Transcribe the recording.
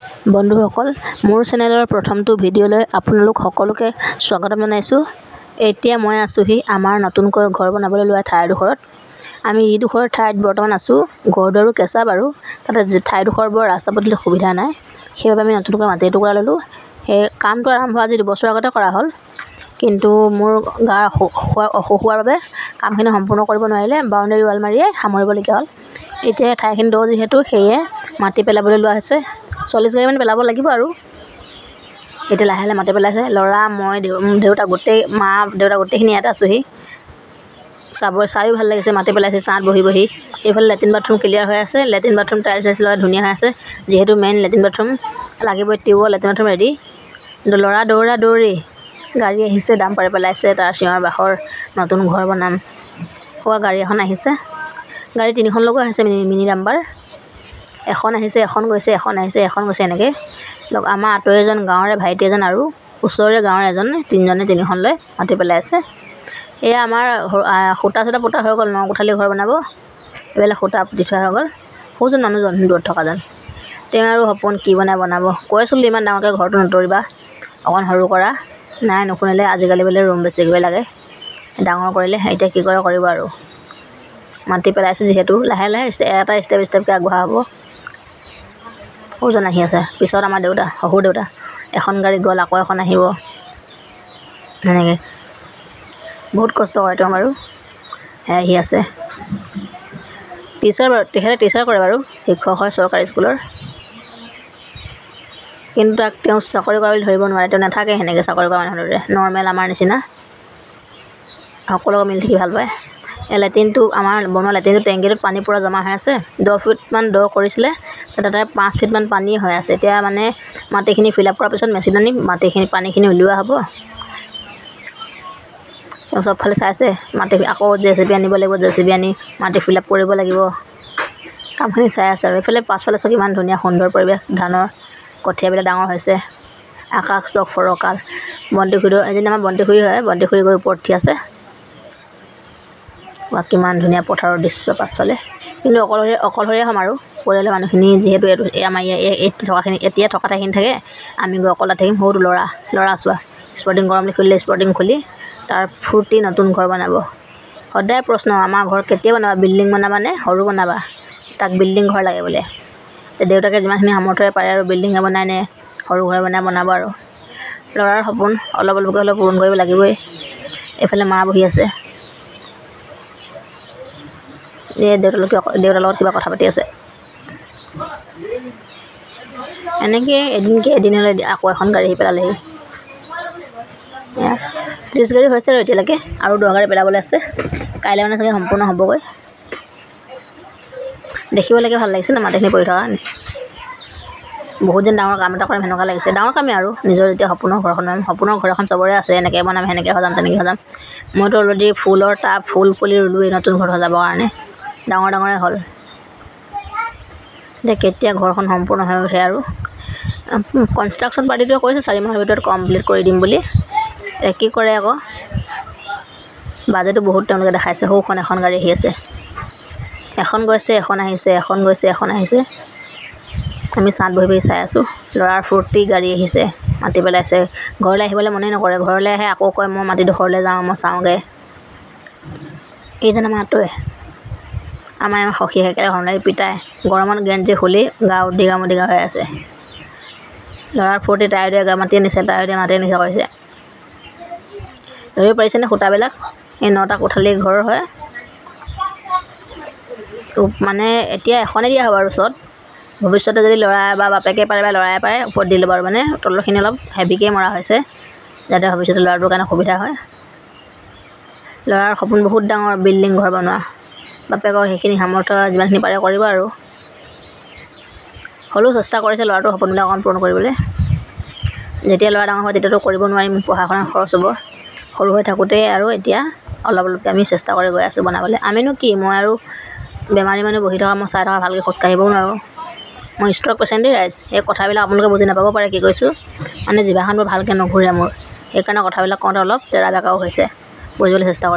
বন্ধুসকল, মোৰ চেনেলৰ প্ৰথমটো ভিডিঅ'লৈ আপোনালোক সকলোকে স্বাগতম জনাইছোঁ। এতিয়া মই আছোঁহি আমাৰ নতুনকৈ ঘৰ বনাবলৈ লোৱা ঠাইডোখৰত। আমি যিডোখৰ ঠাইত বৰ্তমান আছোঁ, ঘৰটো কেঁচা বাৰু, তাতে ঠাইডোখৰ বৰ ৰাস্তা পদূলি সুবিধা নাই। সেইবাবে আমি নতুনকৈ মাটি টুকুৰা ল'লোঁ। সেই কামটো আৰম্ভ আজি 2 বছৰ আগতে কৰা হ'ল, কিন্তু মোৰ গা অসুখ হোৱাৰ বাবে কামখিনি সম্পূৰ্ণ কৰিব নোৱাৰিলে। বাউণ্ডেৰী ৱাল মাৰিয়ে সামৰিবলগীয়া হ'ল। এতিয়া ঠাইখিনি দ যিহেতু সেয়ে মাটি পেলাবলৈ লোৱা হৈছে। 40 গাড়ীমান পেলাব লাগিব আৰু। এতিয়া লাহে লাহে মাটি পেলাইছে। ল'ৰা, মই, দেউতা গোটেইখিনি ইয়াতে আছোঁহি। চায়ো ভাল লাগিছে, মাটি পেলাইছে ছাঁত বহি বহি। এইফালে লেট্ৰিন বাথৰুম ক্লিয়াৰ হৈ আছে। লেট্ৰিন বাথৰুম টাইলছ লগাই ধুনীয়া হৈ আছে। যিহেতু মেইন লেট্ৰিন বাথৰুম লাগিবই, টিউবৱেল লেট্ৰিন বাথৰুম ৰেডি। ল'ৰা দৌৰি গাড়ী আহিছে, দাম পাৰি পেলাইছে। তাৰ চিঞৰ বাখৰ, নতুন ঘৰ বনাম হোৱা গাড়ী এখন আহিছে। গাড়ী 3খন লগোৱা হৈছে, মিনি ডাম্পাৰ। এখন আহিছে, এখন গৈছে, এখন আহিছে, এখন গৈছে, এনেকৈ। আমাৰ আঁতৰে এজন গাঁৱৰে ভাইটি এজন আৰু ওচৰৰে গাঁৱৰ এজন, 3জনে 3খন লৈ মাটি পেলাই আছে। এয়া আমাৰ সূতা পোতা হৈ গ'ল। 9 কোঠালি ঘৰ বনাব। এইফালে সূতা পুতি থোৱা হৈ গ'ল। সৌজন মানুহজন দূৰত থকাজন, তেওঁ আৰু সপোন কি বনাব। কৈ আছিলোঁ ইমান ডাঙৰকৈ ঘৰটো নতৰিবা, অকণ সৰু কৰা। নাই, নুশুনিলে। আজিকালি বোলে ৰুম বেছিকৈ লাগে, ডাঙৰ কৰিলে। এতিয়া কি কৰে কৰিব আৰু। মাটি পেলাইছে যিহেতু লাহে লাহে এটা ষ্টেপকৈ আগবঢ়া হ'ব। সৌজন আহি আছে, পিছত আমাৰ দেউতা, শহুৰ দেউতা। এখন গাড়ী গ'ল, আকৌ এখন আহিব, সেনেকৈ। বহুত কষ্ট কৰে তেওঁ বাৰু। আহি আছে টিচাৰ বাৰু, তেখেতে টিচাৰ কৰে বাৰু, শিক্ষক হয় চৰকাৰী স্কুলৰ। কিন্তু তাক তেওঁ চাকৰি কৰা বুলি ধৰিব নোৱাৰে। তেওঁ নাথাকে সেনেকৈ চাকৰি কৰা মানুহৰ দৰে, নৰ্মেল আমাৰ নিচিনা। সকলোকে মিলি থাকি ভাল পায়। লেট্ৰিনটো আমাৰ বনোৱা লেট্ৰিনটো টেংকিটোত পানী পূৰা জমা হৈ আছে। 10 ফুটমান দ কৰিছিলে, তাতে 5 ফিটমান পানী হৈ আছে। এতিয়া মানে মাটিখিনি ফিল আপ কৰাৰ পিছত মেচিন আনি পানীখিনি উলিওৱা হ'ব। তেওঁ চবফালে চাইছে। মাটি আকৌ JCB আনিব লাগিব, JCB আনি মাটি ফিল আপ কৰিব লাগিব। কামখিনি চাই আছে আৰু। এইফালে পাছফালে চাওক ইমান ধুনীয়া সুন্দৰ পৰিৱেশ। ধানৰ কঠীয়াবিলাক ডাঙৰ হৈছে। আকাশ চক ফৰকাল। বন্তিখুৰীও, এজনী আমাৰ বন্তিখুৰী হয়, বন্তিখুৰী গৈ ওপৰত উঠি আছে। বা কিমান ধুনীয়া পথাৰৰ দৃশ্য পাছফালে। কিন্তু অকলশৰীয়া হ'ম আৰু। পৰিয়ালৰ মানুহখিনি যিহেতু আমাৰ এতিয়া থকা ঠাইখিনি থাকে, আমি গৈ অকলে থাকিম। সৰুটো ল'ৰা চোৱা, স্পৰ্টিং গৰম বুলি খুলিলে স্পৰ্টিং খুলি তাৰ ফূৰ্তি নতুন ঘৰ বনাব। সদায় প্ৰশ্ন, আমাৰ ঘৰ কেতিয়া বনাবা? বিল্ডিং বনাবা নে সৰু বনাবা? তাক বিল্ডিং ঘৰ লাগে বোলে। দেউতাকে যিমানখিনি সামৰ্থ্যৰে পাৰে আৰু বিল্ডিঙে বনাই নে সৰু ঘৰ বনাব আৰু। ল'ৰাৰ সপোন অলপ অলপকৈ হ'লেও পূৰণ কৰিব লাগিবই। এইফালে মা বহি আছে। দেউতাৰ লগত কিবা কথা পাতি আছে। এনেকৈ এদিন হ'লে আকৌ এখন গাড়ী আহি পেলালেহি। 30 গাড়ী হৈছে আৰু এতিয়ালৈকে, আৰু 10 গাড়ী পেলাবলৈ আছে। কাইলৈ মানে চাগে সম্পূৰ্ণ হ'বগৈ। দেখিবলৈকে ভাল লাগিছে ন মাটিখিনি পৰি থকা। বহুত যেন ডাঙৰ কাম এটা কৰিম সেনেকুৱা লাগিছে। ডাঙৰ কামেই আৰু। নিজৰ যেতিয়া সপোনৰ ঘৰ এখন চবৰে আছে। এনেকৈ বনাম, সেনেকৈ সজাম, তেনেকৈ সজাম। মইতো অলৰেডি ফুলৰ টাব, ফুল পুলি ৰুলোৱেই নতুন ঘৰ সজাবৰ কাৰণে। ডাঙৰে হ'ল। এতিয়া কেতিয়া ঘৰখন সম্পূৰ্ণ হৈ উঠে আৰু। কনষ্ট্ৰাকশ্যন পাৰ্টিটোৱে কৈছে 4 মাহৰ ভিতৰত কমপ্লিট কৰি দিম বুলি। কি কৰে আকৌ। বাজেটো বহুত তেওঁলোকে দেখাইছে। সৌখন এখন গাড়ী আহি আছে। এখন গৈছে, এখন আহিছে, এখন গৈছে, এখন আহিছে। আমি ছাঁত বহি বহি চাই আছোঁ। ল'ৰাৰ ফূৰ্তি, গাড়ী আহিছে, মাটি পেলাইছে। ঘৰলৈ আহিবলৈ মনেই নকৰে। ঘৰলৈ আহে আকৌ কয় মই মাটিডোখৰলৈ যাওঁ, মই চাওঁগৈ। এইজন আমাৰ আঁতৰে। আমাৰ সখী একেলগে ঘৰলৈ পিতাই গৰমত গেঞ্জি খুলি গা উদ্দিগা হৈ আছে। ল'ৰাৰ ফূৰ্তি, তাইৰে মাতি আনিছে, কৈছে। ধৰিব পাৰিছেনে সূতাবিলাক? এই 9টা কোঠালি ঘৰ হয়। মানে এতিয়া এখনেই দিয়া হ'ব আৰু ওচৰত। ভৱিষ্যতে যদি ল'ৰা বা বাপেকে পাৰে বা ল'ৰাই পাৰে ওপৰত দি ল'ব আৰু। মানে তলৰখিনি অলপ হেভিকৈ মৰা হৈছে, যাতে ভৱিষ্যতে ল'ৰাটোৰ কাৰণে সুবিধা হয়। ল'ৰাৰ সপোন বহুত ডাঙৰ, বিল্ডিং ঘৰ বনোৱা। বাপেকৰ সেইখিনি সামৰ্থ্য যিমানখিনি পাৰে কৰিব আৰু। হ'লেও চেষ্টা কৰিছে ল'ৰাটোৰ সপোনবিলাক অকণ পূৰণ কৰিবলৈ। যেতিয়া ল'ৰা ডাঙৰ হ'ব তেতিয়াতো কৰিব নোৱাৰিম, পঢ়া শুনাৰ খৰচ হ'ব। সৰু হৈ থাকোঁতেই আৰু এতিয়া অলপ অলপকৈ আমি চেষ্টা কৰি গৈ আছোঁ বনাবলৈ। আমিনো কি, মই আৰু বেমাৰী মানুহ বহি থকা, মই চাই থকা, ভালকৈ খোজকাঢ়িবও নোৱাৰোঁ। মই ষ্ট্ৰক পেচেণ্ট দেই ৰাইজ। এই কথাবিলাক আপোনালোকে বুজি নাপাব পাৰে কি কৈছোঁ। মানে জিভাখন বৰ ভালকৈ নুঘূৰে মোৰ। সেইকাৰণে কথাবিলাক কওঁতে অলপ তেৰা বেকাও হৈছে। বুজিবলৈ চেষ্টা কৰিম।